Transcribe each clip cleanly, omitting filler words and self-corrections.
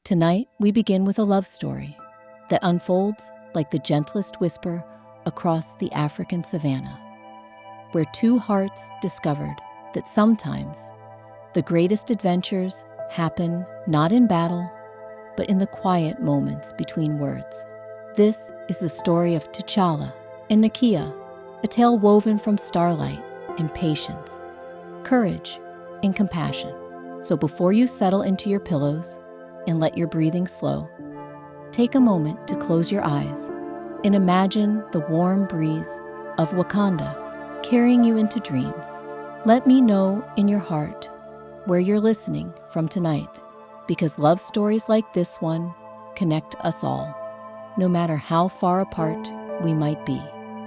Tonight, we begin with a love story that unfolds like the gentlest whisper across the African savanna, where two hearts discovered that sometimes the greatest adventures happen not in battle, but in the quiet moments between words. This is the story of T'Challa and Nakia, a tale woven from starlight and patience, courage and compassion. So before you settle into your pillows and let your breathing slow, take a moment to close your eyes and imagine the warm breeze of Wakanda carrying you into dreams. Let me know in your heart where you're listening from tonight, because love stories like this one connect us all, no matter how far apart we might be.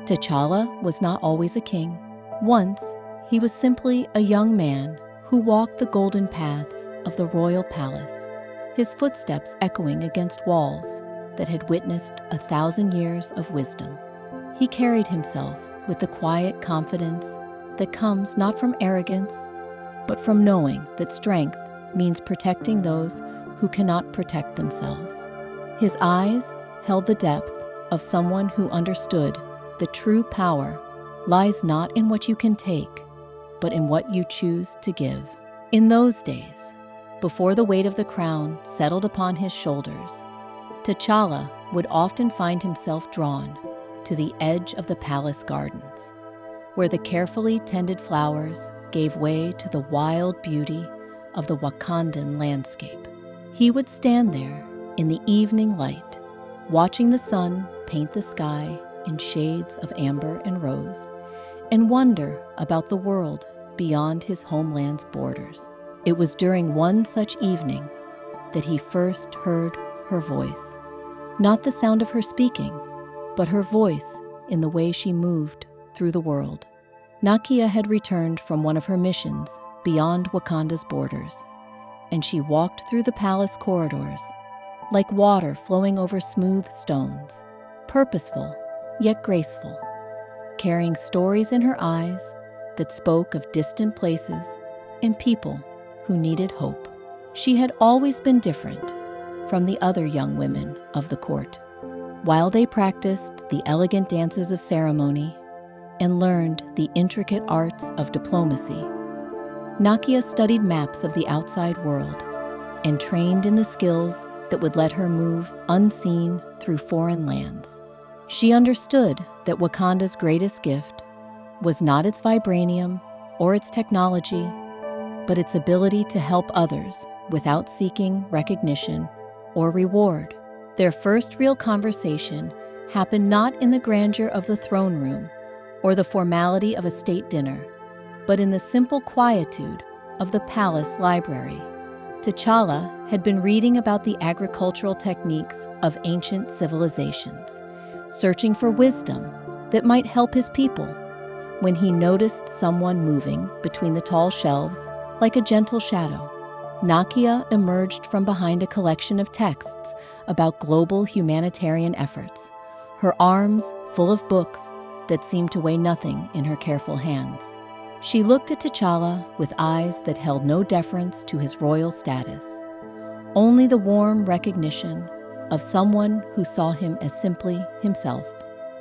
T'Challa was not always a king. Once, he was simply a young man who walked the golden paths of the royal palace, his footsteps echoing against walls that had witnessed 1,000 years of wisdom. He carried himself with the quiet confidence that comes not from arrogance, but from knowing that strength means protecting those who cannot protect themselves. His eyes held the depth of someone who understood the true power lies not in what you can take, but in what you choose to give. In those days, before the weight of the crown settled upon his shoulders, T'Challa would often find himself drawn to the edge of the palace gardens, where the carefully tended flowers gave way to the wild beauty of the Wakandan landscape. He would stand there in the evening light, watching the sun paint the sky in shades of amber and rose, and wonder about the world beyond his homeland's borders. It was during one such evening that he first heard her voice. Not the sound of her speaking, but her voice in the way she moved through the world. Nakia had returned from one of her missions beyond Wakanda's borders, and she walked through the palace corridors like water flowing over smooth stones, purposeful yet graceful, carrying stories in her eyes that spoke of distant places and people who needed hope. She had always been different from the other young women of the court. While they practiced the elegant dances of ceremony and learned the intricate arts of diplomacy, Nakia studied maps of the outside world and trained in the skills that would let her move unseen through foreign lands. She understood that Wakanda's greatest gift was not its vibranium or its technology, but its ability to help others without seeking recognition or reward. Their first real conversation happened not in the grandeur of the throne room or the formality of a state dinner, but in the simple quietude of the palace library. T'Challa had been reading about the agricultural techniques of ancient civilizations, searching for wisdom that might help his people, when he noticed someone moving between the tall shelves like a gentle shadow. Nakia emerged from behind a collection of texts about global humanitarian efforts, her arms full of books that seemed to weigh nothing in her careful hands. She looked at T'Challa with eyes that held no deference to his royal status, only the warm recognition of someone who saw him as simply himself.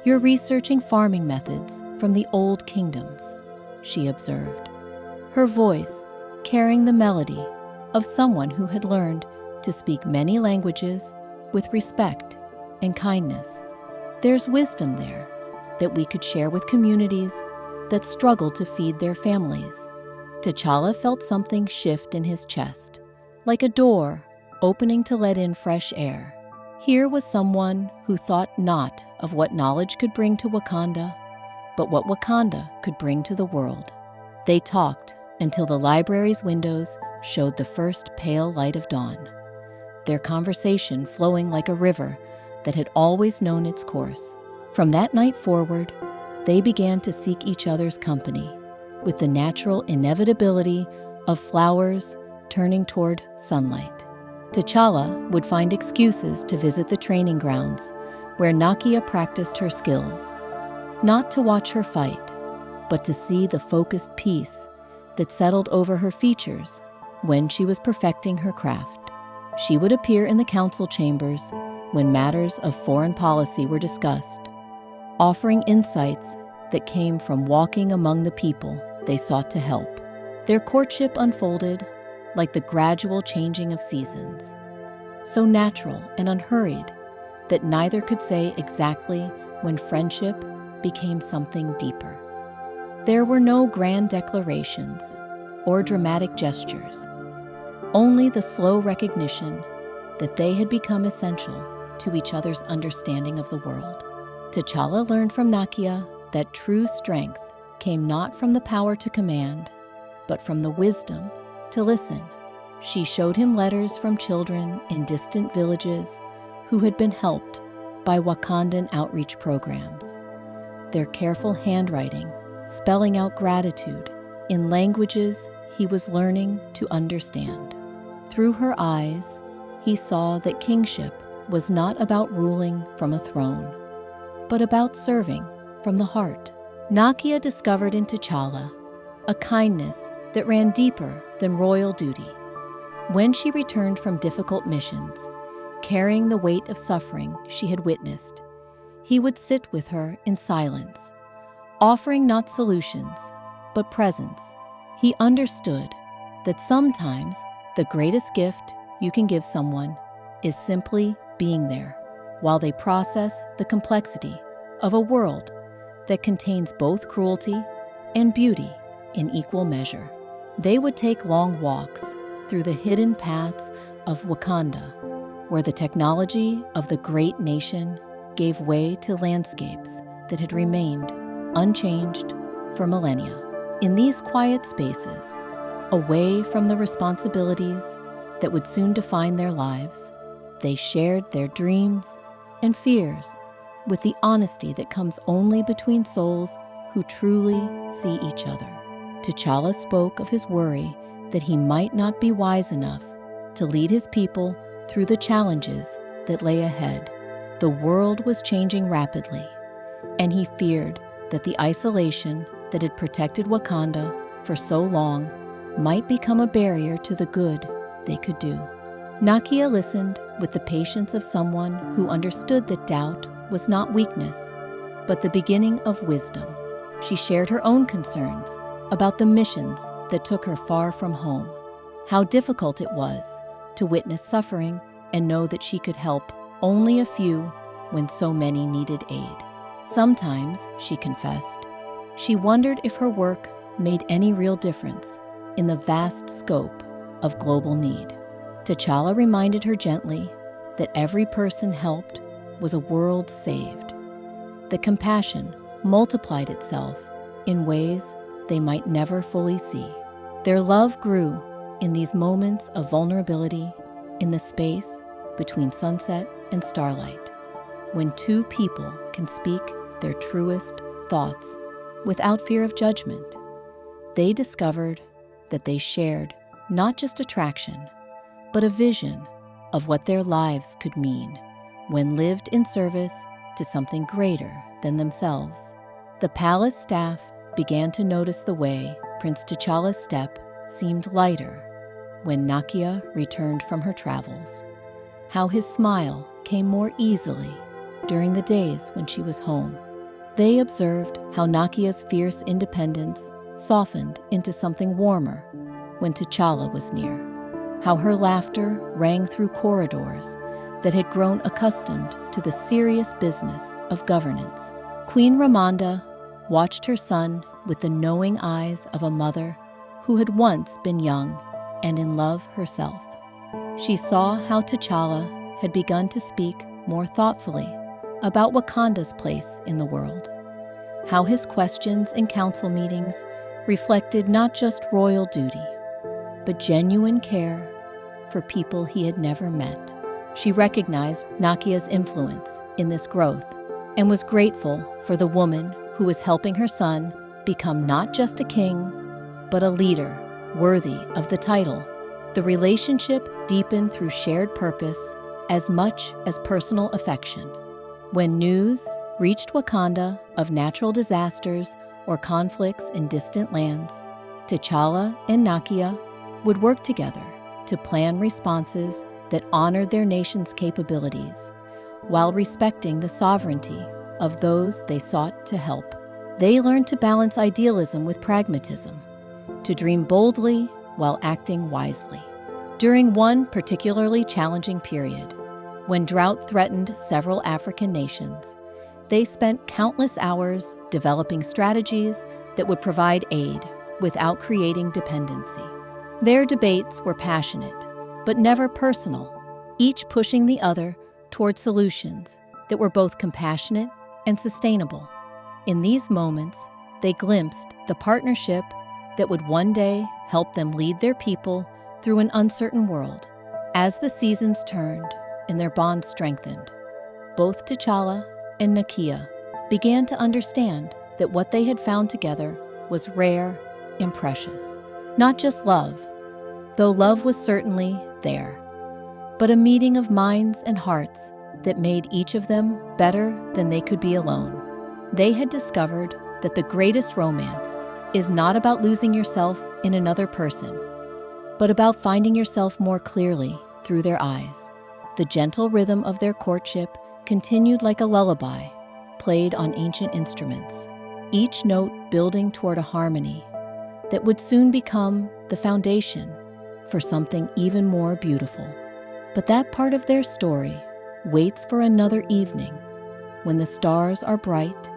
"You're researching farming methods from the old kingdoms," she observed, her voice carrying the melody of someone who had learned to speak many languages with respect and kindness. "There's wisdom there that we could share with communities that struggle to feed their families." T'Challa felt something shift in his chest, like a door opening to let in fresh air. Here was someone who thought not of what knowledge could bring to Wakanda, but what Wakanda could bring to the world. They talked until the library's windows showed the first pale light of dawn, their conversation flowing like a river that had always known its course. From that night forward, they began to seek each other's company, with the natural inevitability of flowers turning toward sunlight. T'Challa would find excuses to visit the training grounds where Nakia practiced her skills, not to watch her fight, but to see the focused peace that settled over her features when she was perfecting her craft. She would appear in the council chambers when matters of foreign policy were discussed, offering insights that came from walking among the people they sought to help. Their courtship unfolded like the gradual changing of seasons, so natural and unhurried that neither could say exactly when friendship became something deeper. There were no grand declarations or dramatic gestures, only the slow recognition that they had become essential to each other's understanding of the world. T'Challa learned from Nakia that true strength came not from the power to command, but from the wisdom to listen. She showed him letters from children in distant villages who had been helped by Wakandan outreach programs, their careful handwriting spelling out gratitude in languages he was learning to understand. Through her eyes, he saw that kingship was not about ruling from a throne, but about serving from the heart. Nakia discovered in T'Challa a kindness that ran deeper than royal duty. When she returned from difficult missions, carrying the weight of suffering she had witnessed, he would sit with her in silence, offering not solutions, but presence. He understood that sometimes the greatest gift you can give someone is simply being there while they process the complexity of a world that contains both cruelty and beauty in equal measure. They would take long walks through the hidden paths of Wakanda, where the technology of the great nation gave way to landscapes that had remained unchanged for millennia. In these quiet spaces, away from the responsibilities that would soon define their lives, they shared their dreams and fears with the honesty that comes only between souls who truly see each other. T'Challa spoke of his worry that he might not be wise enough to lead his people through the challenges that lay ahead. The world was changing rapidly, and he feared that the isolation that had protected Wakanda for so long might become a barrier to the good they could do. Nakia listened with the patience of someone who understood that doubt was not weakness, but the beginning of wisdom. She shared her own concerns about the missions that took her far from home, how difficult it was to witness suffering and know that she could help only a few when so many needed aid. Sometimes, she confessed, she wondered if her work made any real difference in the vast scope of global need. T'Challa reminded her gently that every person helped was a world saved. The compassion multiplied itself in ways they might never fully see. Their love grew in these moments of vulnerability in the space between sunset and starlight, when two people can speak their truest thoughts without fear of judgment. They discovered that they shared not just attraction, but a vision of what their lives could mean when lived in service to something greater than themselves. The palace staff began to notice the way Prince T'Challa's step seemed lighter when Nakia returned from her travels, how his smile came more easily during the days when she was home. They observed how Nakia's fierce independence softened into something warmer when T'Challa was near, how her laughter rang through corridors that had grown accustomed to the serious business of governance. Queen Ramonda watched her son with the knowing eyes of a mother who had once been young and in love herself. She saw how T'Challa had begun to speak more thoughtfully about Wakanda's place in the world, how his questions in council meetings reflected not just royal duty, but genuine care for people he had never met. She recognized Nakia's influence in this growth and was grateful for the woman who was helping her son become not just a king, but a leader worthy of the title. The relationship deepened through shared purpose as much as personal affection. When news reached Wakanda of natural disasters or conflicts in distant lands, T'Challa and Nakia would work together to plan responses that honored their nation's capabilities while respecting the sovereignty of those they sought to help. They learned to balance idealism with pragmatism, to dream boldly while acting wisely. During one particularly challenging period, when drought threatened several African nations, they spent countless hours developing strategies that would provide aid without creating dependency. Their debates were passionate, but never personal, each pushing the other toward solutions that were both compassionate and sustainable. In these moments, they glimpsed the partnership that would one day help them lead their people through an uncertain world. As the seasons turned and their bond strengthened, both T'Challa and Nakia began to understand that what they had found together was rare and precious. Not just love, though love was certainly there, but a meeting of minds and hearts that made each of them better than they could be alone. They had discovered that the greatest romance is not about losing yourself in another person, but about finding yourself more clearly through their eyes. The gentle rhythm of their courtship continued like a lullaby, played on ancient instruments, each note building toward a harmony that would soon become the foundation for something even more beautiful. But that part of their story waits for another evening, when the stars are bright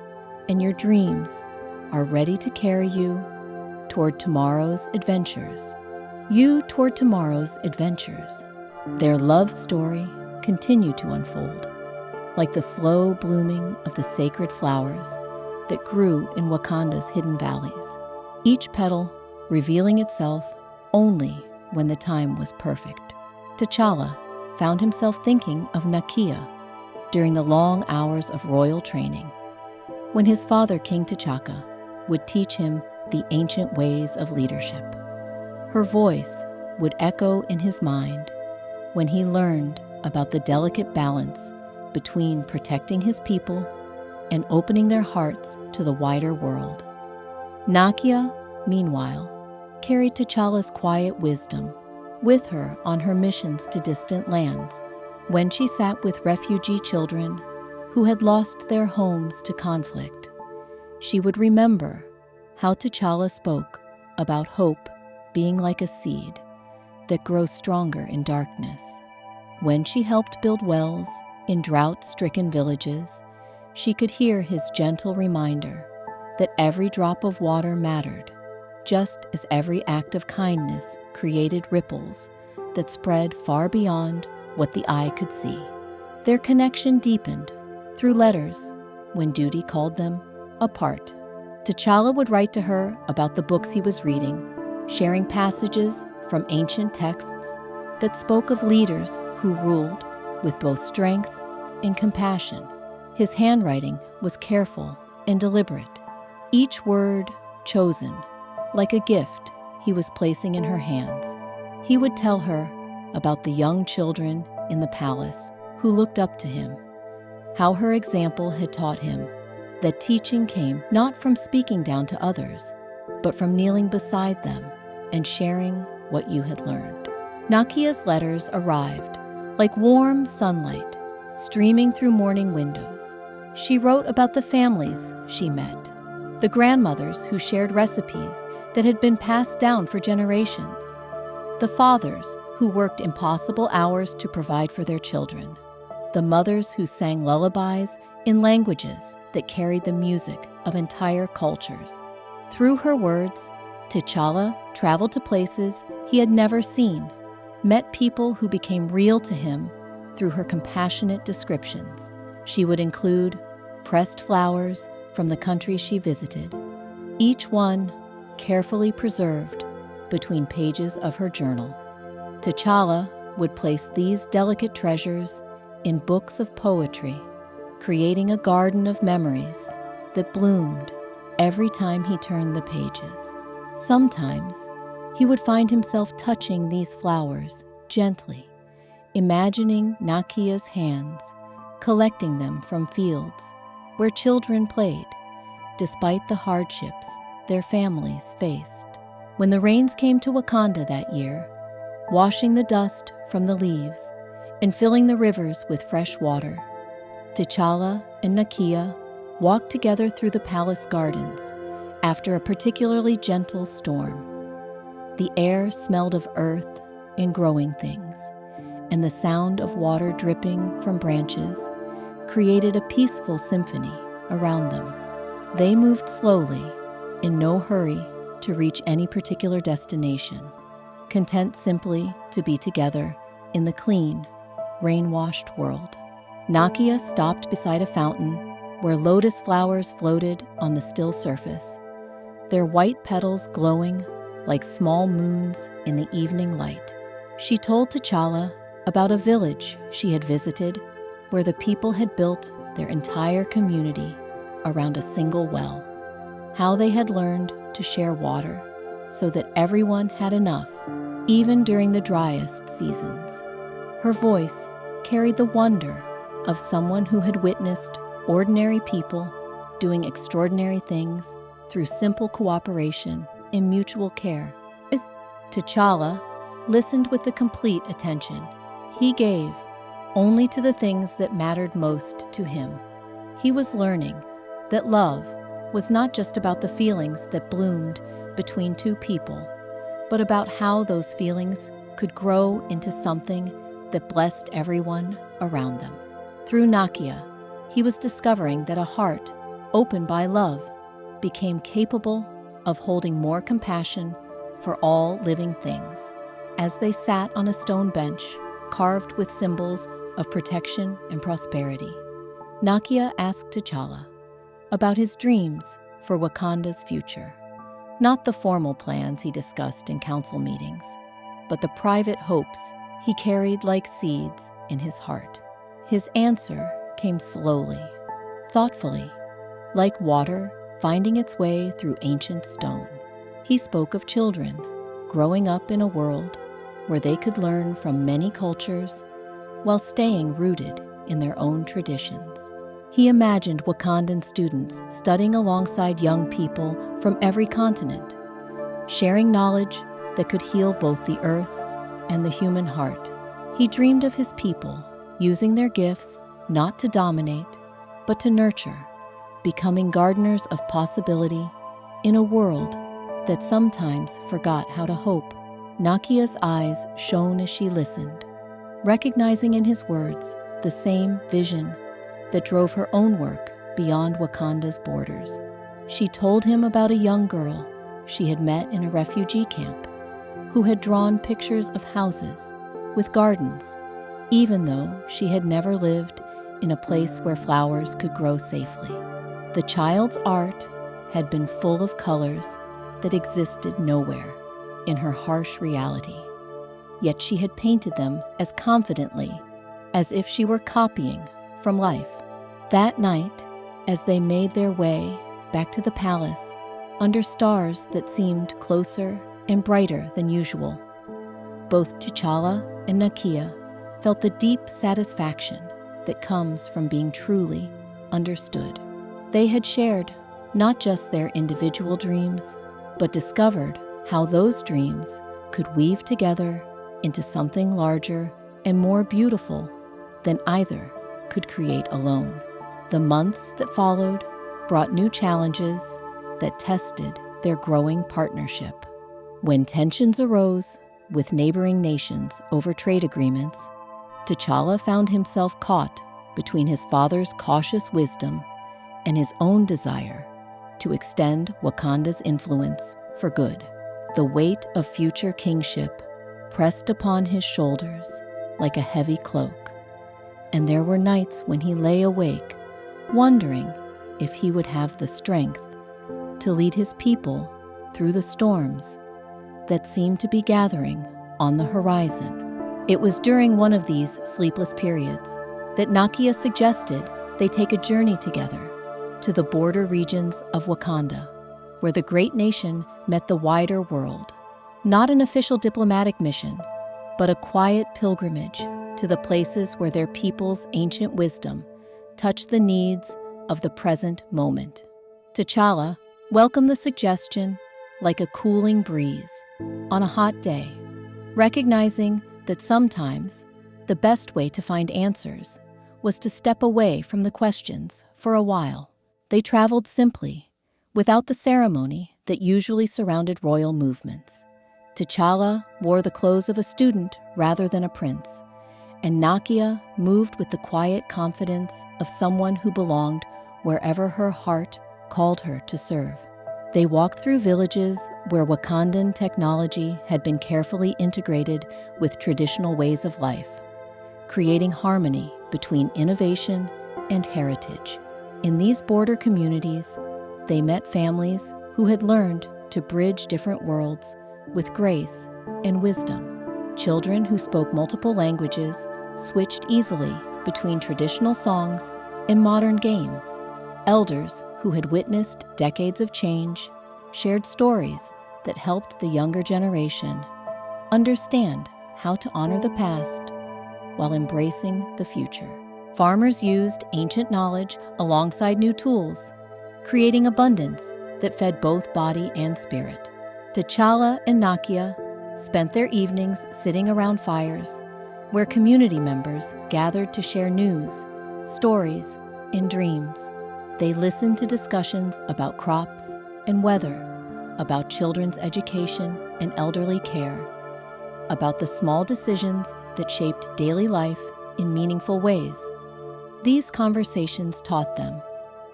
and your dreams are ready to carry you toward tomorrow's adventures. Their love story continued to unfold, like the slow blooming of the sacred flowers that grew in Wakanda's hidden valleys, each petal revealing itself only when the time was perfect. T'Challa found himself thinking of Nakia during the long hours of royal training, when his father, King T'Chaka, would teach him the ancient ways of leadership. Her voice would echo in his mind when he learned about the delicate balance between protecting his people and opening their hearts to the wider world. Nakia, meanwhile, carried T'Challa's quiet wisdom with her on her missions to distant lands. When she sat with refugee children who had lost their homes to conflict, she would remember how T'Challa spoke about hope being like a seed that grows stronger in darkness. When she helped build wells in drought-stricken villages, she could hear his gentle reminder that every drop of water mattered, just as every act of kindness created ripples that spread far beyond what the eye could see. Their connection deepened through letters when duty called them apart. T'Challa would write to her about the books he was reading, sharing passages from ancient texts that spoke of leaders who ruled with both strength and compassion. His handwriting was careful and deliberate, each word chosen like a gift he was placing in her hands. He would tell her about the young children in the palace who looked up to him, how her example had taught him that teaching came not from speaking down to others, but from kneeling beside them and sharing what you had learned. Nakia's letters arrived like warm sunlight streaming through morning windows. She wrote about the families she met, the grandmothers who shared recipes that had been passed down for generations, the fathers who worked impossible hours to provide for their children, the mothers who sang lullabies in languages that carried the music of entire cultures. Through her words, T'Challa traveled to places he had never seen, met people who became real to him through her compassionate descriptions. She would include pressed flowers from the countries she visited, each one carefully preserved between pages of her journal. T'Challa would place these delicate treasures in books of poetry, creating a garden of memories that bloomed every time he turned the pages. Sometimes he would find himself touching these flowers gently, imagining Nakia's hands collecting them from fields where children played, despite the hardships their families faced. When the rains came to Wakanda that year, washing the dust from the leaves and filling the rivers with fresh water. T'Challa and Nakia walked together through the palace gardens after a particularly gentle storm. The air smelled of earth and growing things, and the sound of water dripping from branches created a peaceful symphony around them. They moved slowly, in no hurry to reach any particular destination, content simply to be together in the clean, rain-washed world. Nakia stopped beside a fountain where lotus flowers floated on the still surface, their white petals glowing like small moons in the evening light. She told T'Challa about a village she had visited where the people had built their entire community around a single well, how they had learned to share water so that everyone had enough, even during the driest seasons. Her voice carried the wonder of someone who had witnessed ordinary people doing extraordinary things through simple cooperation and mutual care. T'Challa listened with the complete attention he gave only to the things that mattered most to him. He was learning that love was not just about the feelings that bloomed between two people, but about how those feelings could grow into something that blessed everyone around them. Through Nakia, he was discovering that a heart opened by love became capable of holding more compassion for all living things. As they sat on a stone bench carved with symbols of protection and prosperity, Nakia asked T'Challa about his dreams for Wakanda's future. Not the formal plans he discussed in council meetings, but the private hopes he carried like seeds in his heart. His answer came slowly, thoughtfully, like water finding its way through ancient stone. He spoke of children growing up in a world where they could learn from many cultures while staying rooted in their own traditions. He imagined Wakandan students studying alongside young people from every continent, sharing knowledge that could heal both the earth and the human heart. He dreamed of his people using their gifts not to dominate, but to nurture, becoming gardeners of possibility in a world that sometimes forgot how to hope. Nakia's eyes shone as she listened, recognizing in his words the same vision that drove her own work beyond Wakanda's borders. She told him about a young girl she had met in a refugee camp who had drawn pictures of houses with gardens, even though she had never lived in a place where flowers could grow safely. The child's art had been full of colors that existed nowhere in her harsh reality, yet she had painted them as confidently as if she were copying from life. That night, as they made their way back to the palace under stars that seemed closer and brighter than usual, both T'Challa and Nakia felt the deep satisfaction that comes from being truly understood. They had shared not just their individual dreams, but discovered how those dreams could weave together into something larger and more beautiful than either could create alone. The months that followed brought new challenges that tested their growing partnership. When tensions arose with neighboring nations over trade agreements, T'Challa found himself caught between his father's cautious wisdom and his own desire to extend Wakanda's influence for good. The weight of future kingship pressed upon his shoulders like a heavy cloak, and there were nights when he lay awake, wondering if he would have the strength to lead his people through the storms that seemed to be gathering on the horizon. It was during one of these sleepless periods that Nakia suggested they take a journey together to the border regions of Wakanda, where the great nation met the wider world. Not an official diplomatic mission, but a quiet pilgrimage to the places where their people's ancient wisdom touched the needs of the present moment. T'Challa welcomed the suggestion like a cooling breeze on a hot day, recognizing that sometimes The best way to find answers was to step away from the questions for a while. They traveled simply, without the ceremony that usually surrounded royal movements. T'Challa wore the clothes of a student rather than a prince, and Nakia moved with the quiet confidence of someone who belonged wherever her heart called her to serve. They walked through villages where Wakandan technology had been carefully integrated with traditional ways of life, creating harmony between innovation and heritage. In these border communities, they met families who had learned to bridge different worlds with grace and wisdom. Children who spoke multiple languages switched easily between traditional songs and modern games. Elders who had witnessed decades of change shared stories that helped the younger generation understand how to honor the past while embracing the future. Farmers used ancient knowledge alongside new tools, creating abundance that fed both body and spirit. T'Challa and Nakia spent their evenings sitting around fires, where community members gathered to share news, stories, and dreams. They listened to discussions about crops and weather, about children's education and elderly care, about the small decisions that shaped daily life in meaningful ways. These conversations taught them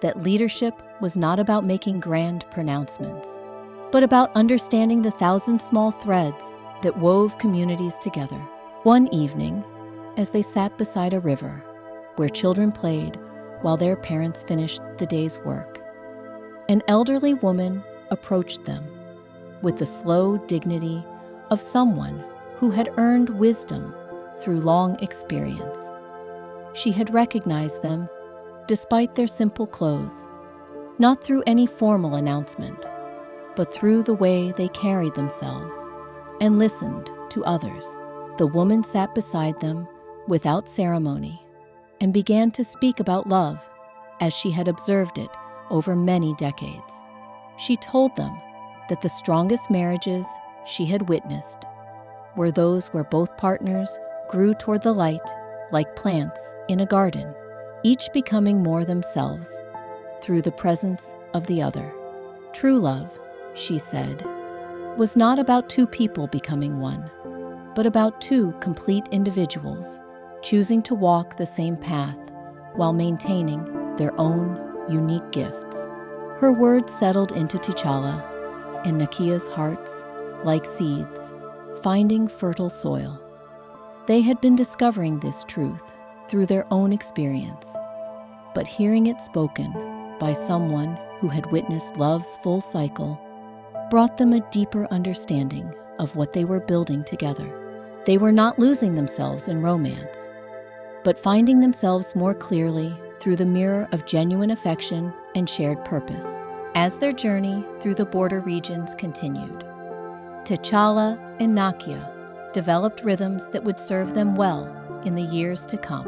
that leadership was not about making grand pronouncements, but about understanding the thousand small threads that wove communities together. One evening, as they sat beside a river where children played while their parents finished the day's work, an elderly woman approached them with the slow dignity of someone who had earned wisdom through long experience. She had recognized them despite their simple clothes, not through any formal announcement, but through the way they carried themselves and listened to others. The woman sat beside them without ceremony and began to speak about love as she had observed it over many decades. She told them that the strongest marriages she had witnessed were those where both partners grew toward the light like plants in a garden, each becoming more themselves through the presence of the other. True love, she said, was not about two people becoming one, but about two complete individuals choosing to walk the same path while maintaining their own unique gifts. Her words settled into T'Challa and Nakia's hearts like seeds, finding fertile soil. They had been discovering this truth through their own experience, but hearing it spoken by someone who had witnessed love's full cycle brought them a deeper understanding of what they were building together. They were not losing themselves in romance, but finding themselves more clearly through the mirror of genuine affection and shared purpose. As their journey through the border regions continued, T'Challa and Nakia developed rhythms that would serve them well in the years to come.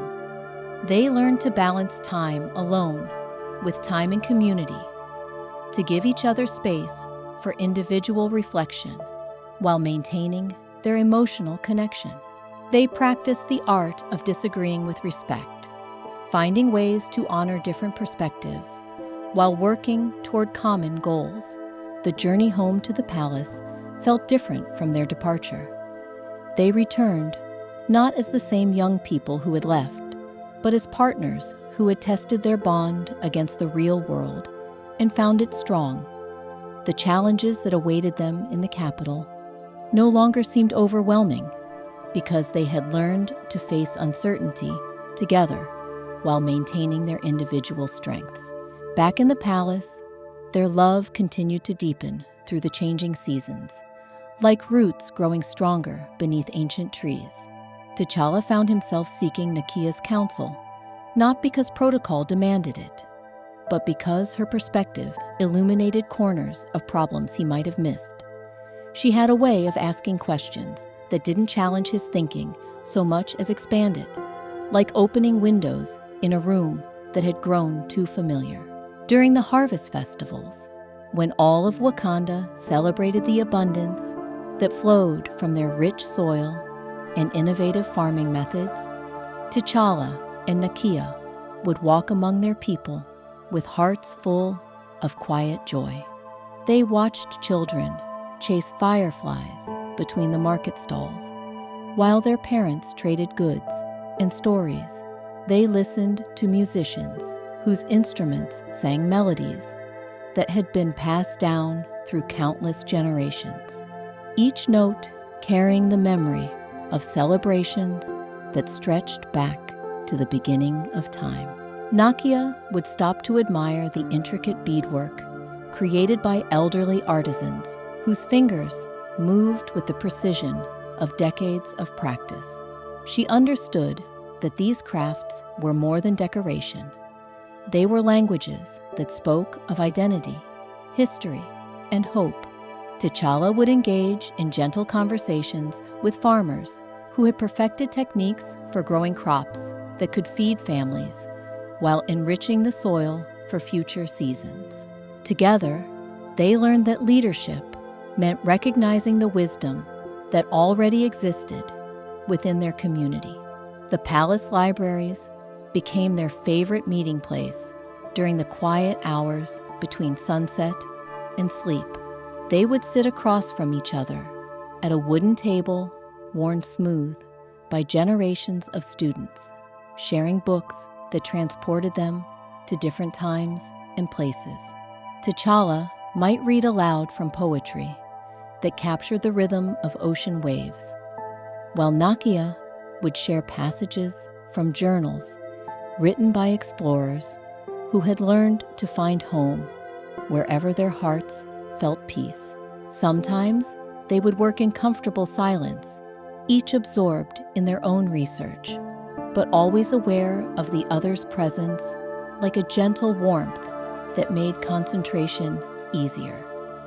They learned to balance time alone with time in community, to give each other space for individual reflection while maintaining their emotional connection. They practiced the art of disagreeing with respect, finding ways to honor different perspectives while working toward common goals. The journey home to the palace felt different from their departure. They returned, not as the same young people who had left, but as partners who had tested their bond against the real world and found it strong. The challenges that awaited them in the capital no longer seemed overwhelming because they had learned to face uncertainty together while maintaining their individual strengths. Back in the palace, their love continued to deepen through the changing seasons, like roots growing stronger beneath ancient trees. T'Challa found himself seeking Nakia's counsel, not because protocol demanded it, but because her perspective illuminated corners of problems he might have missed. She had a way of asking questions that didn't challenge his thinking so much as expand it, like opening windows in a room that had grown too familiar. During the harvest festivals, when all of Wakanda celebrated the abundance that flowed from their rich soil, and innovative farming methods, T'Challa and Nakia would walk among their people with hearts full of quiet joy. They watched children chase fireflies between the market stalls, while their parents traded goods and stories. They listened to musicians whose instruments sang melodies that had been passed down through countless generations, each note carrying the memory of celebrations that stretched back to the beginning of time. Nakia would stop to admire the intricate beadwork created by elderly artisans whose fingers moved with the precision of decades of practice. She understood that these crafts were more than decoration. They were languages that spoke of identity, history, and hope. T'Challa would engage in gentle conversations with farmers who had perfected techniques for growing crops that could feed families while enriching the soil for future seasons. Together, they learned that leadership meant recognizing the wisdom that already existed within their community. The palace libraries became their favorite meeting place during the quiet hours between sunset and sleep. They would sit across from each other at a wooden table worn smooth by generations of students, sharing books that transported them to different times and places. T'Challa might read aloud from poetry that captured the rhythm of ocean waves, while Nakia would share passages from journals written by explorers who had learned to find home wherever their hearts felt peace. Sometimes they would work in comfortable silence, each absorbed in their own research, but always aware of the other's presence like a gentle warmth that made concentration easier.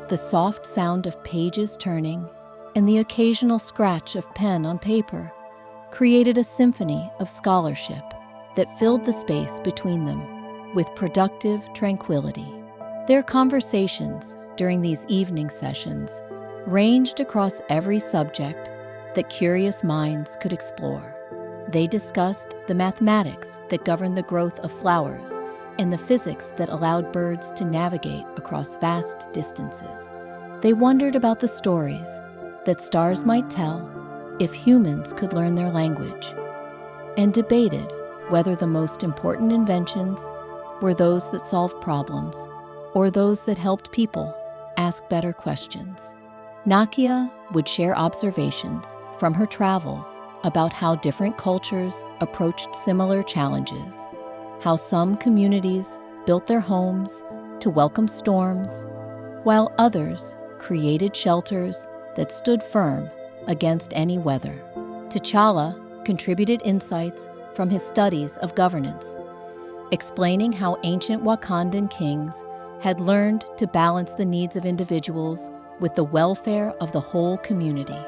The soft sound of pages turning and the occasional scratch of pen on paper created a symphony of scholarship that filled the space between them with productive tranquility. Their conversations during these evening sessions ranged across every subject that curious minds could explore. They discussed the mathematics that governed the growth of flowers and the physics that allowed birds to navigate across vast distances. They wondered about the stories that stars might tell if humans could learn their language, and debated whether the most important inventions were those that solved problems or those that helped people ask better questions. Nakia would share observations from her travels about how different cultures approached similar challenges, how some communities built their homes to welcome storms, while others created shelters that stood firm against any weather. T'Challa contributed insights from his studies of governance, explaining how ancient Wakandan kings had learned to balance the needs of individuals with the welfare of the whole community.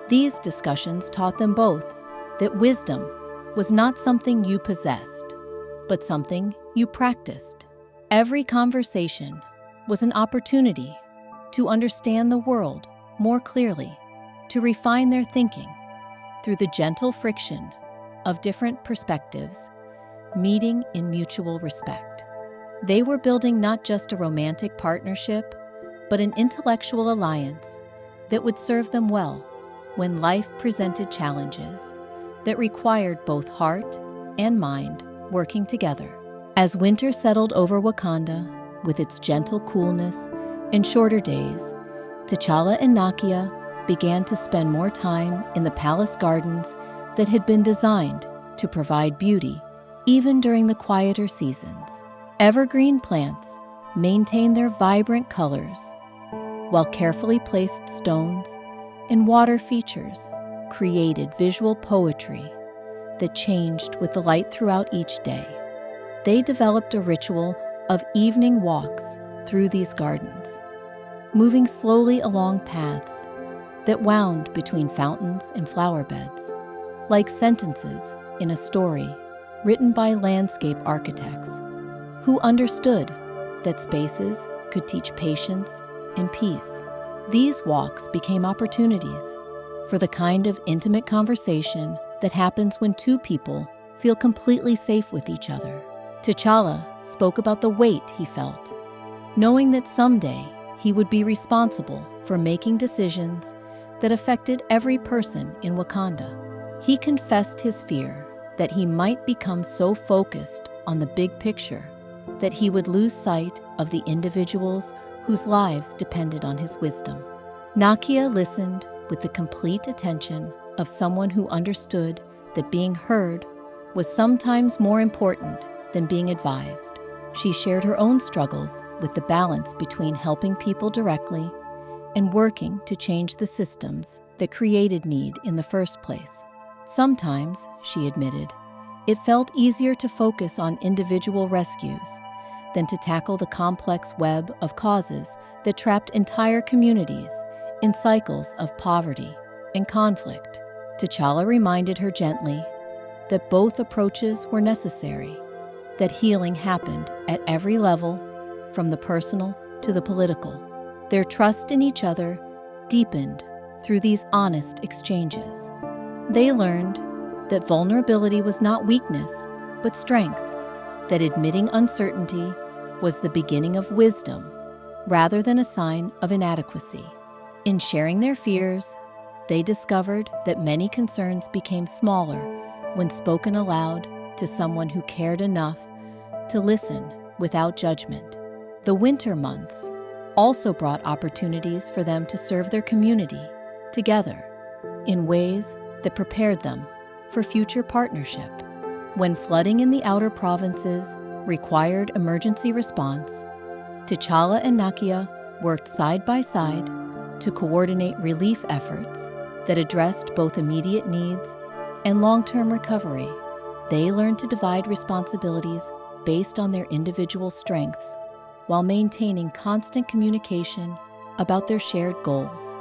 These discussions taught them both that wisdom was not something you possessed, but something you practiced. Every conversation was an opportunity to understand the world more clearly, to refine their thinking through the gentle friction of different perspectives, meeting in mutual respect. They were building not just a romantic partnership, but an intellectual alliance that would serve them well when life presented challenges that required both heart and mind working together. As winter settled over Wakanda, with its gentle coolness and shorter days, T'Challa and Nakia began to spend more time in the palace gardens that had been designed to provide beauty even during the quieter seasons. Evergreen plants maintained their vibrant colors, while carefully placed stones and water features created visual poetry that changed with the light throughout each day. They developed a ritual of evening walks through these gardens, moving slowly along paths that wound between fountains and flower beds, like sentences in a story written by landscape architects who understood that spaces could teach patience and peace. These walks became opportunities for the kind of intimate conversation that happens when two people feel completely safe with each other. T'Challa spoke about the weight he felt, knowing that someday he would be responsible for making decisions that affected every person in Wakanda. He confessed his fear that he might become so focused on the big picture that he would lose sight of the individuals whose lives depended on his wisdom. Nakia listened with the complete attention of someone who understood that being heard was sometimes more important than being advised. She shared her own struggles with the balance between helping people directly and working to change the systems that created need in the first place. Sometimes, she admitted, it felt easier to focus on individual rescues than to tackle the complex web of causes that trapped entire communities in cycles of poverty and conflict. T'Challa reminded her gently that both approaches were necessary, that healing happened at every level, from the personal to the political. Their trust in each other deepened through these honest exchanges. They learned that vulnerability was not weakness, but strength, that admitting uncertainty was the beginning of wisdom rather than a sign of inadequacy. In sharing their fears, they discovered that many concerns became smaller when spoken aloud to someone who cared enough to listen without judgment. The winter months also brought opportunities for them to serve their community together in ways that prepared them for future partnership. When flooding in the outer provinces required emergency response, T'Challa and Nakia worked side by side to coordinate relief efforts that addressed both immediate needs and long-term recovery. They learned to divide responsibilities based on their individual strengths while maintaining constant communication about their shared goals.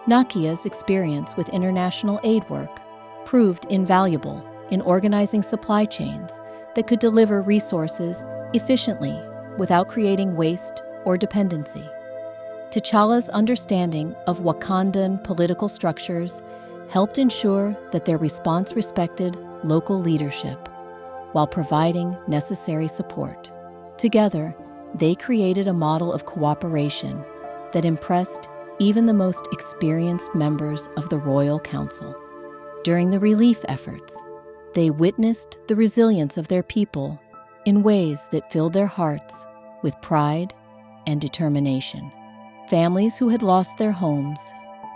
Nakia's experience with international aid work proved invaluable in organizing supply chains that could deliver resources efficiently without creating waste or dependency. T'Challa's understanding of Wakandan political structures helped ensure that their response respected local leadership while providing necessary support. Together, they created a model of cooperation that impressed even the most experienced members of the Royal Council. During the relief efforts, they witnessed the resilience of their people in ways that filled their hearts with pride and determination. Families who had lost their homes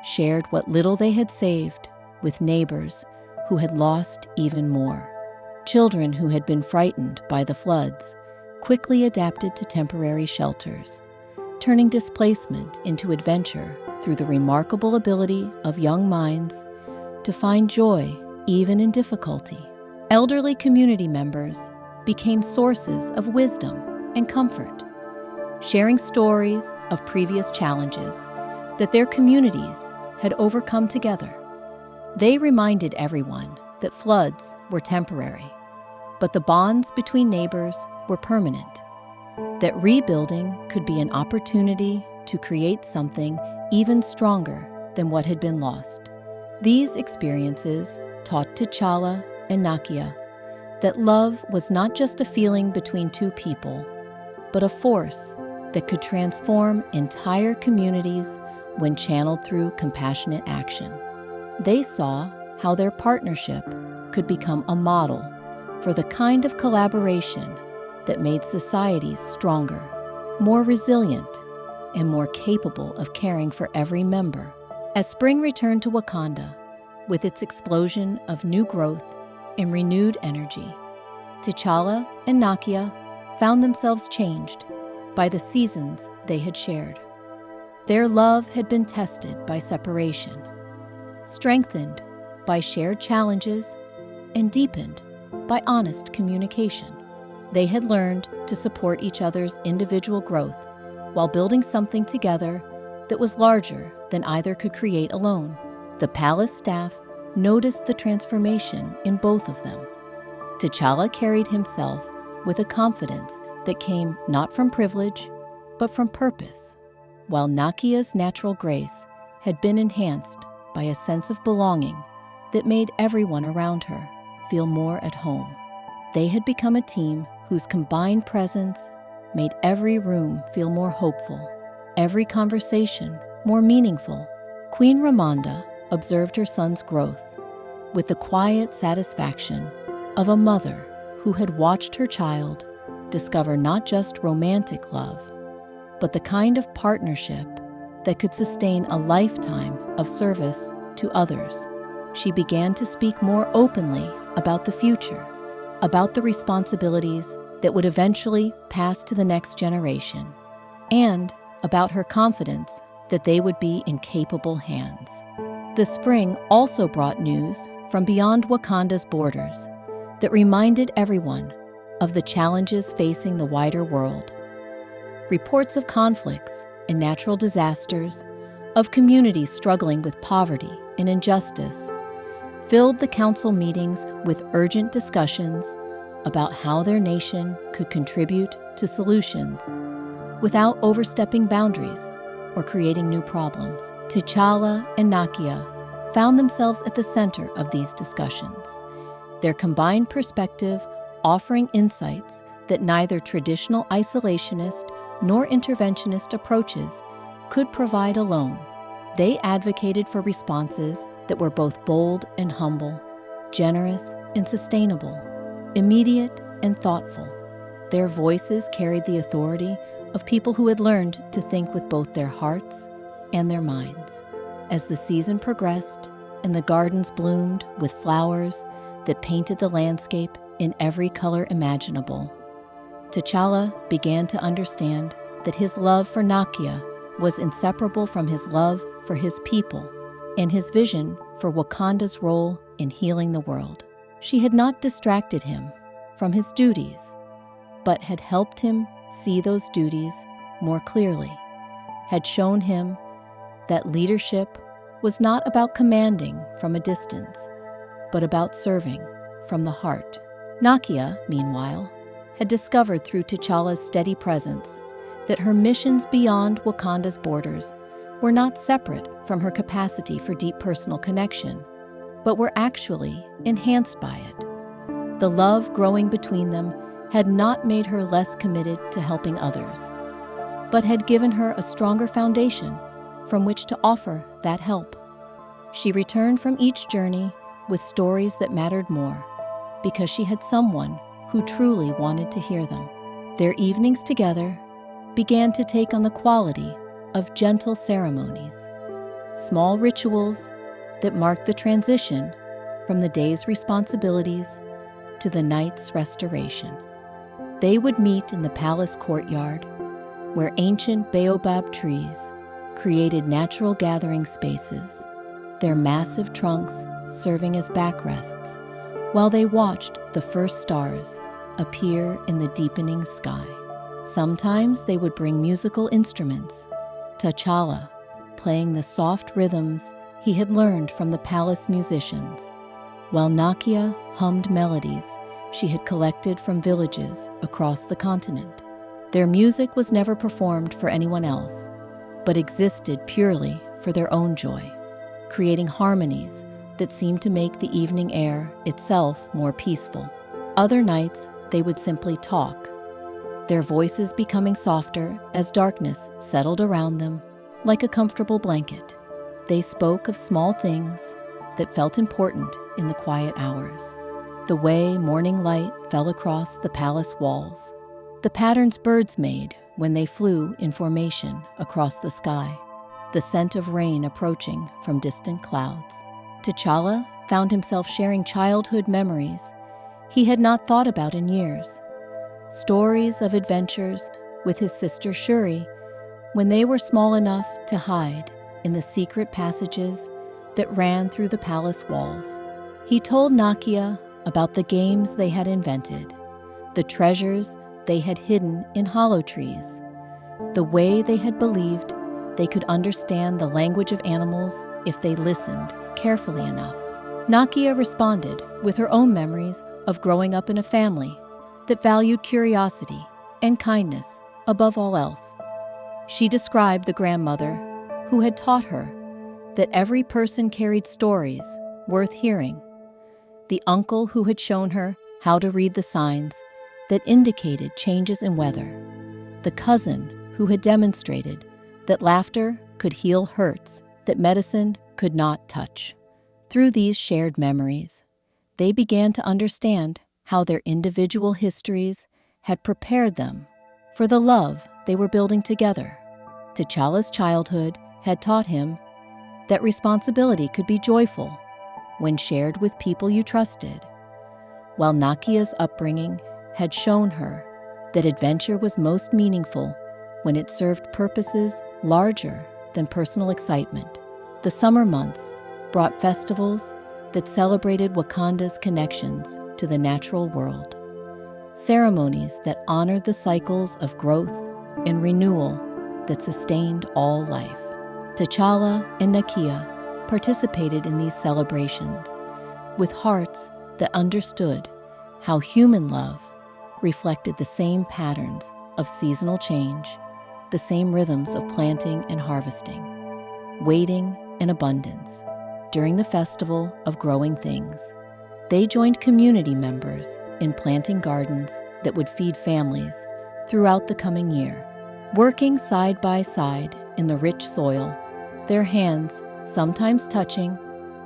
shared what little they had saved with neighbors who had lost even more. Children who had been frightened by the floods quickly adapted to temporary shelters, turning displacement into adventure through the remarkable ability of young minds to find joy even in difficulty. Elderly community members became sources of wisdom and comfort, sharing stories of previous challenges that their communities had overcome together. They reminded everyone that floods were temporary, but the bonds between neighbors were permanent, that rebuilding could be an opportunity to create something even stronger than what had been lost. These experiences taught T'Challa and Nakia that love was not just a feeling between two people, but a force that could transform entire communities when channeled through compassionate action. They saw how their partnership could become a model for the kind of collaboration that made societies stronger, more resilient, and more capable of caring for every member. As spring returned to Wakanda, with its explosion of new growth and renewed energy, T'Challa and Nakia found themselves changed by the seasons they had shared. Their love had been tested by separation, strengthened by shared challenges, and deepened by honest communication. They had learned to support each other's individual growth while building something together that was larger than either could create alone. The palace staff noticed the transformation in both of them. T'Challa carried himself with a confidence that came not from privilege, but from purpose, while Nakia's natural grace had been enhanced by a sense of belonging that made everyone around her feel more at home. They had become a team whose combined presence made every room feel more hopeful, every conversation more meaningful. Queen Ramonda observed her son's growth with the quiet satisfaction of a mother who had watched her child discover not just romantic love, but the kind of partnership that could sustain a lifetime of service to others. She began to speak more openly about the future, about the responsibilities that would eventually pass to the next generation, and about her confidence that they would be in capable hands. The spring also brought news from beyond Wakanda's borders that reminded everyone of the challenges facing the wider world. Reports of conflicts and natural disasters, of communities struggling with poverty and injustice, filled the council meetings with urgent discussions about how their nation could contribute to solutions without overstepping boundaries or creating new problems. T'Challa and Nakia found themselves at the center of these discussions, their combined perspective offering insights that neither traditional isolationist nor interventionist approaches could provide alone. They advocated for responses that were both bold and humble, generous and sustainable, immediate and thoughtful. Their voices carried the authority of people who had learned to think with both their hearts and their minds. As the season progressed and the gardens bloomed with flowers that painted the landscape in every color imaginable, T'Challa began to understand that his love for Nakia was inseparable from his love for his people and his vision for Wakanda's role in healing the world. She had not distracted him from his duties, but had helped him see those duties more clearly, had shown him that leadership was not about commanding from a distance, but about serving from the heart. Nakia, meanwhile, had discovered through T'Challa's steady presence that her missions beyond Wakanda's borders were not separate from her capacity for deep personal connection, but were actually enhanced by it. The love growing between them had not made her less committed to helping others, but had given her a stronger foundation from which to offer that help. She returned from each journey with stories that mattered more, because she had someone who truly wanted to hear them. Their evenings together began to take on the quality of gentle ceremonies, small rituals that marked the transition from the day's responsibilities to the night's restoration. They would meet in the palace courtyard, where ancient baobab trees created natural gathering spaces, their massive trunks serving as backrests while they watched the first stars appear in the deepening sky. Sometimes they would bring musical instruments, T'Challa playing the soft rhythms he had learned from the palace musicians, while Nakia hummed melodies she had collected from villages across the continent. Their music was never performed for anyone else, but existed purely for their own joy, creating harmonies that seemed to make the evening air itself more peaceful. Other nights, they would simply talk, their voices becoming softer as darkness settled around them like a comfortable blanket. They spoke of small things that felt important in the quiet hours. The way morning light fell across the palace walls, the patterns birds made when they flew in formation across the sky, the scent of rain approaching from distant clouds. T'Challa found himself sharing childhood memories he had not thought about in years, stories of adventures with his sister Shuri when they were small enough to hide in the secret passages that ran through the palace walls. He told Nakia about the games they had invented, the treasures they had hidden in hollow trees, the way they had believed they could understand the language of animals if they listened carefully enough. Nakia responded with her own memories of growing up in a family that valued curiosity and kindness above all else. She described the grandmother who had taught her that every person carried stories worth hearing. The uncle who had shown her how to read the signs that indicated changes in weather. The cousin who had demonstrated that laughter could heal hurts that medicine could not touch. Through these shared memories, they began to understand how their individual histories had prepared them for the love they were building together. T'Challa's childhood had taught him that responsibility could be joyful when shared with people you trusted, while Nakia's upbringing had shown her that adventure was most meaningful when it served purposes larger than personal excitement. The summer months brought festivals that celebrated Wakanda's connections to the natural world, ceremonies that honored the cycles of growth and renewal that sustained all life. T'Challa and Nakia participated in these celebrations with hearts that understood how human love reflected the same patterns of seasonal change, the same rhythms of planting and harvesting, waiting and abundance. During the festival of growing things, they joined community members in planting gardens that would feed families throughout the coming year. Working side by side in the rich soil, their hands sometimes touching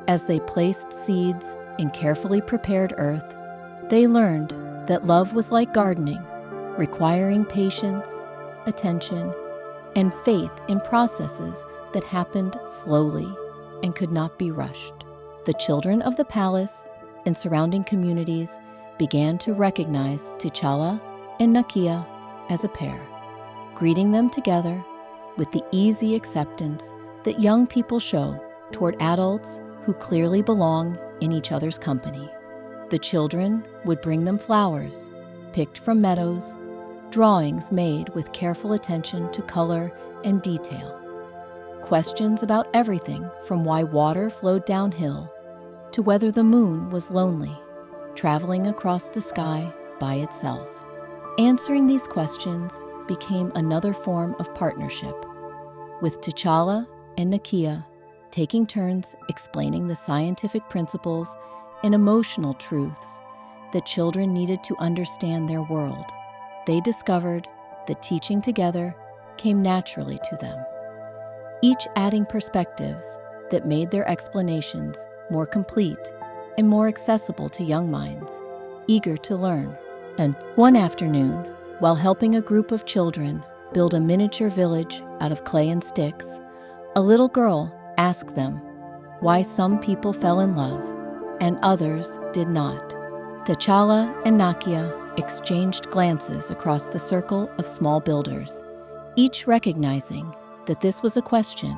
as they placed seeds in carefully prepared earth, they learned that love was like gardening, requiring patience, attention, and faith in processes that happened slowly and could not be rushed. The children of the palace and surrounding communities began to recognize T'Challa and Nakia as a pair, greeting them together with the easy acceptance that young people show toward adults who clearly belong in each other's company. The children would bring them flowers, picked from meadows, drawings made with careful attention to color and detail, questions about everything from why water flowed downhill to whether the moon was lonely, traveling across the sky by itself. Answering these questions became another form of partnership, with T'Challa and Nakia taking turns explaining the scientific principles and emotional truths that children needed to understand their world. They discovered that teaching together came naturally to them, each adding perspectives that made their explanations more complete and more accessible to young minds, eager to learn. And one afternoon, while helping a group of children build a miniature village out of clay and sticks, a little girl asked them why some people fell in love and others did not. T'Challa and Nakia exchanged glances across the circle of small builders, each recognizing that this was a question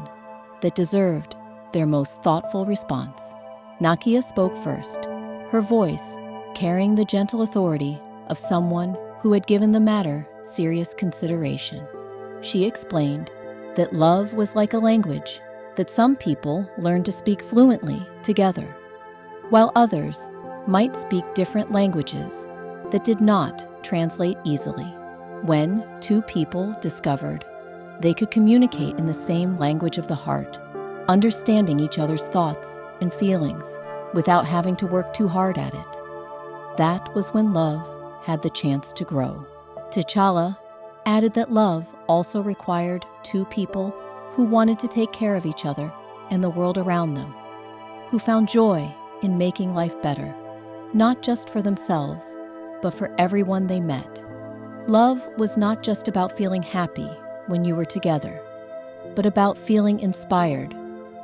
that deserved their most thoughtful response. Nakia spoke first, her voice carrying the gentle authority of someone who had given the matter serious consideration. She explained that love was like a language, that some people learn to speak fluently together, while others might speak different languages that did not translate easily. When two people discovered they could communicate in the same language of the heart, understanding each other's thoughts and feelings without having to work too hard at it, that was when love had the chance to grow. T'Challa added that love also required two people who wanted to take care of each other and the world around them, who found joy in making life better, not just for themselves, but for everyone they met. Love was not just about feeling happy when you were together, but about feeling inspired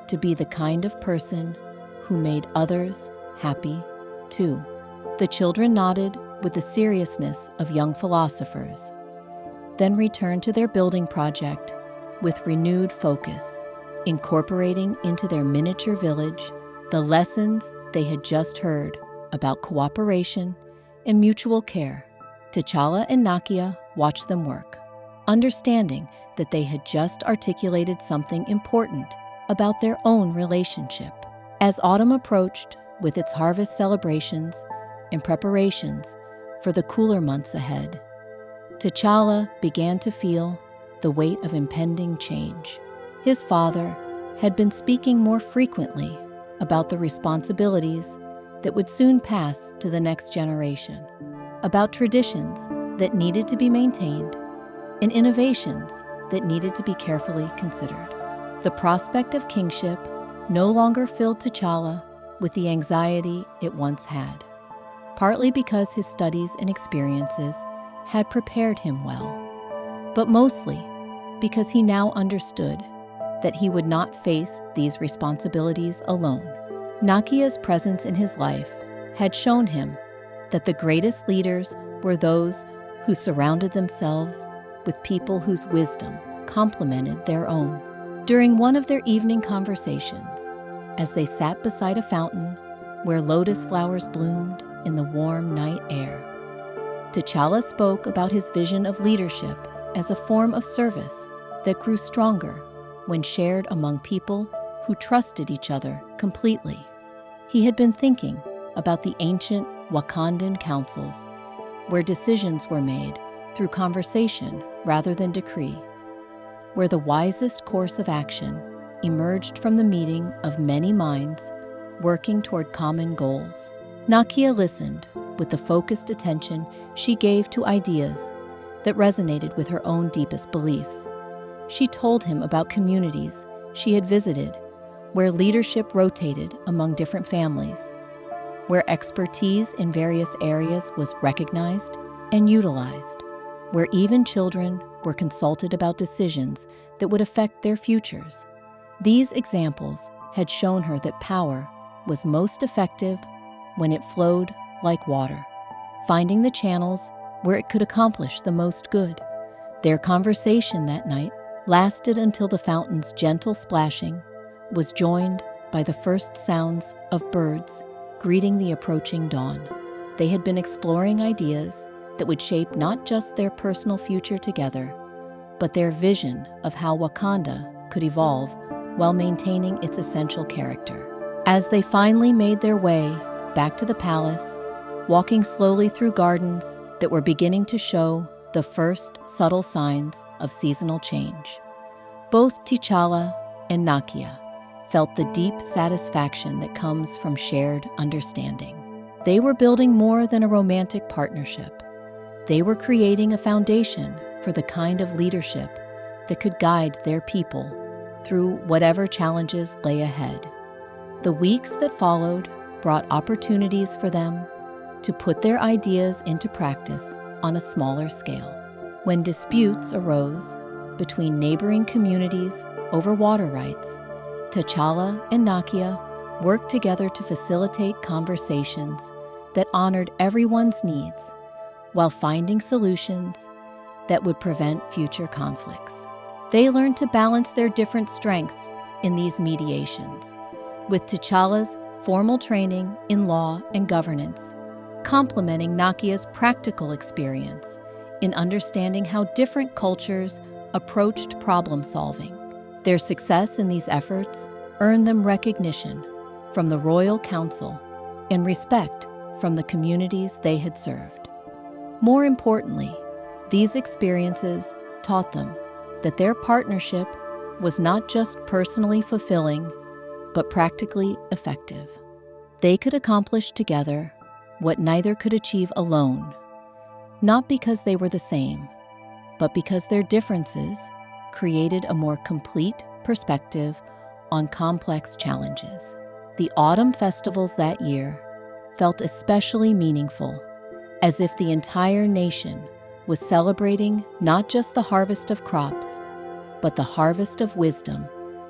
to be the kind of person who made others happy too. The children nodded with the seriousness of young philosophers, then returned to their building project with renewed focus, incorporating into their miniature village the lessons they had just heard about cooperation and mutual care. T'Challa and Nakia watched them work, understanding that they had just articulated something important about their own relationship. As autumn approached with its harvest celebrations and preparations for the cooler months ahead, T'Challa began to feel the weight of impending change. His father had been speaking more frequently about the responsibilities that would soon pass to the next generation, about traditions that needed to be maintained and innovations that needed to be carefully considered. The prospect of kingship no longer filled T'Challa with the anxiety it once had, partly because his studies and experiences had prepared him well, but mostly because he now understood that he would not face these responsibilities alone. Nakia's presence in his life had shown him that the greatest leaders were those who surrounded themselves with people whose wisdom complemented their own. During one of their evening conversations, as they sat beside a fountain where lotus flowers bloomed in the warm night air, T'Challa spoke about his vision of leadership as a form of service that grew stronger when shared among people who trusted each other completely. He had been thinking about the ancient Wakandan councils, where decisions were made through conversation rather than decree, where the wisest course of action emerged from the meeting of many minds working toward common goals. Nakia listened with the focused attention she gave to ideas that resonated with her own deepest beliefs. She told him about communities she had visited where leadership rotated among different families, where expertise in various areas was recognized and utilized, where even children were consulted about decisions that would affect their futures. These examples had shown her that power was most effective when it flowed like water, finding the channels where it could accomplish the most good. Their conversation that night lasted until the fountain's gentle splashing was joined by the first sounds of birds greeting the approaching dawn. They had been exploring ideas that would shape not just their personal future together, but their vision of how Wakanda could evolve while maintaining its essential character. As they finally made their way back to the palace, walking slowly through gardens that were beginning to show the first subtle signs of seasonal change, both T'Challa and Nakia felt the deep satisfaction that comes from shared understanding. They were building more than a romantic partnership. They were creating a foundation for the kind of leadership that could guide their people through whatever challenges lay ahead. The weeks that followed brought opportunities for them to put their ideas into practice on a smaller scale. When disputes arose between neighboring communities over water rights, T'Challa and Nakia worked together to facilitate conversations that honored everyone's needs while finding solutions that would prevent future conflicts. They learned to balance their different strengths in these mediations, with T'Challa's formal training in law and governance complementing Nakia's practical experience in understanding how different cultures approached problem solving. Their success in these efforts earned them recognition from the Royal Council and respect from the communities they had served. More importantly, these experiences taught them that their partnership was not just personally fulfilling, but practically effective. They could accomplish together what neither could achieve alone, not because they were the same, but because their differences created a more complete perspective on complex challenges. The autumn festivals that year felt especially meaningful, as if the entire nation was celebrating not just the harvest of crops, but the harvest of wisdom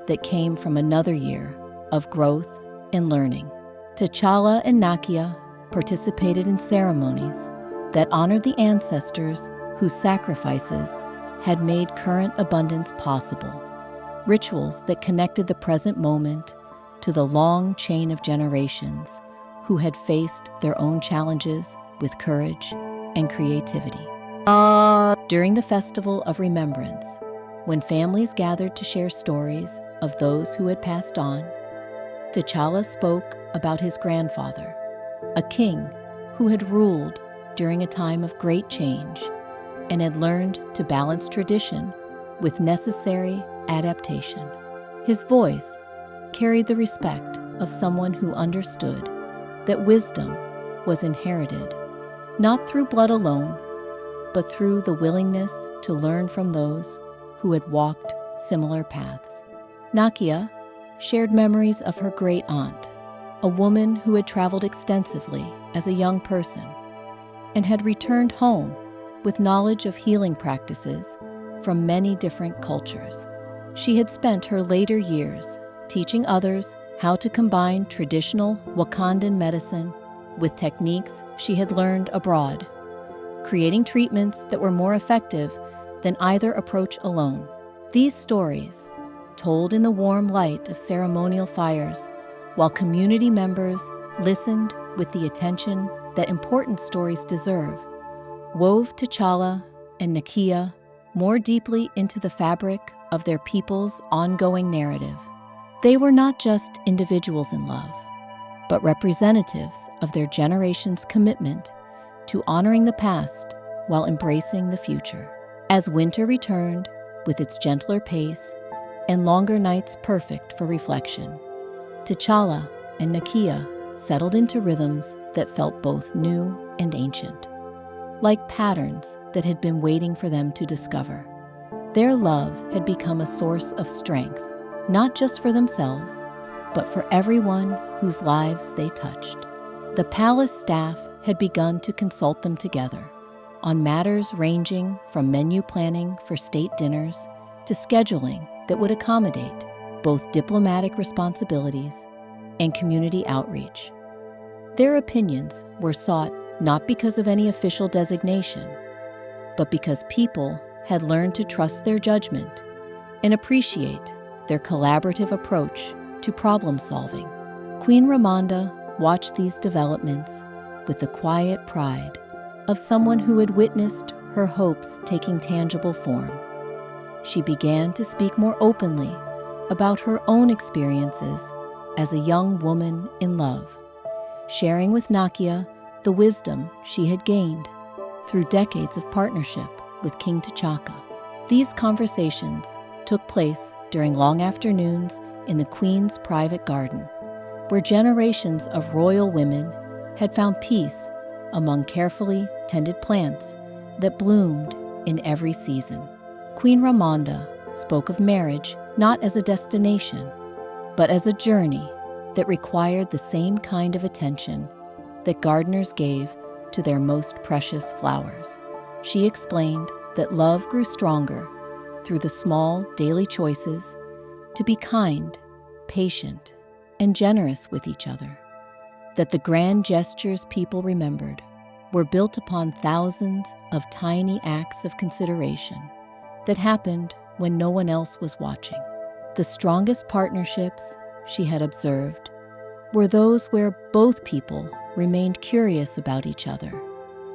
that came from another year of growth and learning. T'Challa and Nakia participated in ceremonies that honored the ancestors whose sacrifices had made current abundance possible, rituals that connected the present moment to the long chain of generations who had faced their own challenges with courage and creativity. During the Festival of Remembrance, when families gathered to share stories of those who had passed on, T'Challa spoke about his grandfather, a king who had ruled during a time of great change and had learned to balance tradition with necessary adaptation. His voice carried the respect of someone who understood that wisdom was inherited, not through blood alone, but through the willingness to learn from those who had walked similar paths. Nakia shared memories of her great aunt, a woman who had traveled extensively as a young person and had returned home with knowledge of healing practices from many different cultures. She had spent her later years teaching others how to combine traditional Wakandan medicine with techniques she had learned abroad, creating treatments that were more effective than either approach alone. These stories, told in the warm light of ceremonial fires, while community members listened with the attention that important stories deserve, wove T'Challa and Nakia more deeply into the fabric of their people's ongoing narrative. They were not just individuals in love, but representatives of their generation's commitment to honoring the past while embracing the future. As winter returned with its gentler pace and longer nights perfect for reflection, T'Challa and Nakia settled into rhythms that felt both new and ancient, like patterns that had been waiting for them to discover. Their love had become a source of strength, not just for themselves, but for everyone whose lives they touched. The palace staff had begun to consult them together on matters ranging from menu planning for state dinners to scheduling that would accommodate both diplomatic responsibilities and community outreach. Their opinions were sought not because of any official designation, but because people had learned to trust their judgment and appreciate their collaborative approach to problem solving. Queen Ramonda watched these developments with the quiet pride of someone who had witnessed her hopes taking tangible form. She began to speak more openly about her own experiences as a young woman in love, sharing with Nakia the wisdom she had gained through decades of partnership with King T'Chaka. These conversations took place during long afternoons in the Queen's private garden, where generations of royal women had found peace among carefully tended plants that bloomed in every season. Queen Ramonda spoke of marriage not as a destination, but as a journey that required the same kind of attention that gardeners gave to their most precious flowers. She explained that love grew stronger through the small daily choices to be kind, patient, and generous with each other, that the grand gestures people remembered were built upon thousands of tiny acts of consideration that happened when no one else was watching. The strongest partnerships she had observed were those where both people remained curious about each other,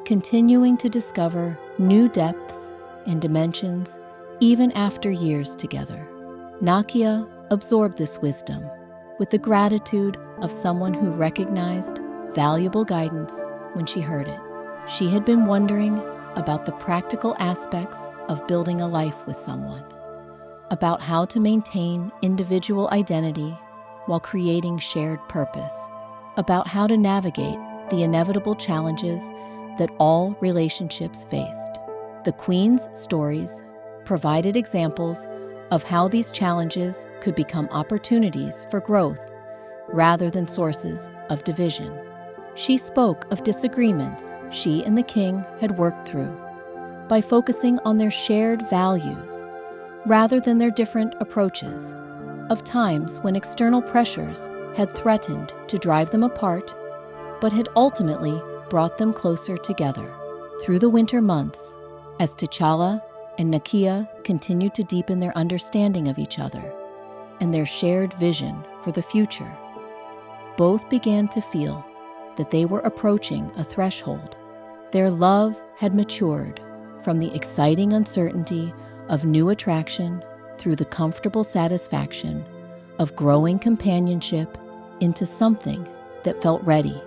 continuing to discover new depths and dimensions even after years together. Nakia absorbed this wisdom with the gratitude of someone who recognized valuable guidance when she heard it. She had been wondering about the practical aspects of building a life with someone, about how to maintain individual identity while creating shared purpose, about how to navigate the inevitable challenges that all relationships faced. The Queen's stories provided examples of how these challenges could become opportunities for growth rather than sources of division. She spoke of disagreements she and the king had worked through by focusing on their shared values rather than their different approaches, of times when external pressures had threatened to drive them apart but had ultimately brought them closer together. Through the winter months, as T'Challa and Nakia continued to deepen their understanding of each other and their shared vision for the future, both began to feel that they were approaching a threshold. Their love had matured from the exciting uncertainty of new attraction through the comfortable satisfaction of growing companionship into something that felt ready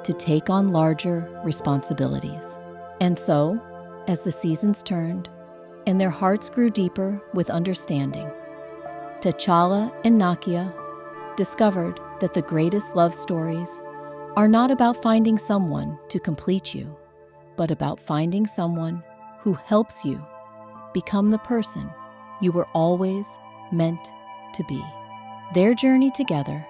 to take on larger responsibilities. And so, as the seasons turned and their hearts grew deeper with understanding, T'Challa and Nakia discovered that the greatest love stories are not about finding someone to complete you, but about finding someone who helps you become the person you were always meant to be. Their journey together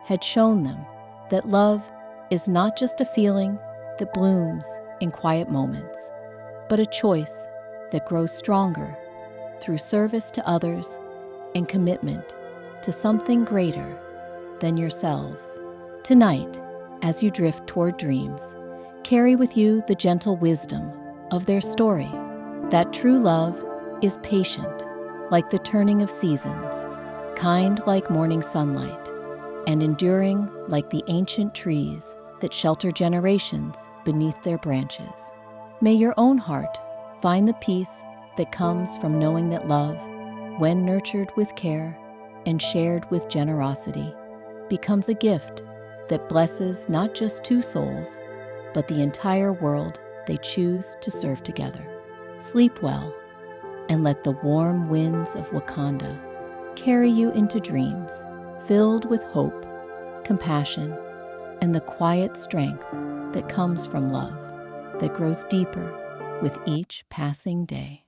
had shown them that love is not just a feeling that blooms in quiet moments, but a choice that grows stronger through service to others and commitment to something greater than yourselves. Tonight, as you drift toward dreams, carry with you the gentle wisdom of their story, that true love is patient like the turning of seasons, kind like morning sunlight, and enduring like the ancient trees that shelter generations beneath their branches. May your own heart find the peace that comes from knowing that love, when nurtured with care and shared with generosity, becomes a gift that blesses not just two souls, but the entire world they choose to serve together. Sleep well, and let the warm winds of Wakanda carry you into dreams filled with hope, compassion, and the quiet strength that comes from love that grows deeper with each passing day.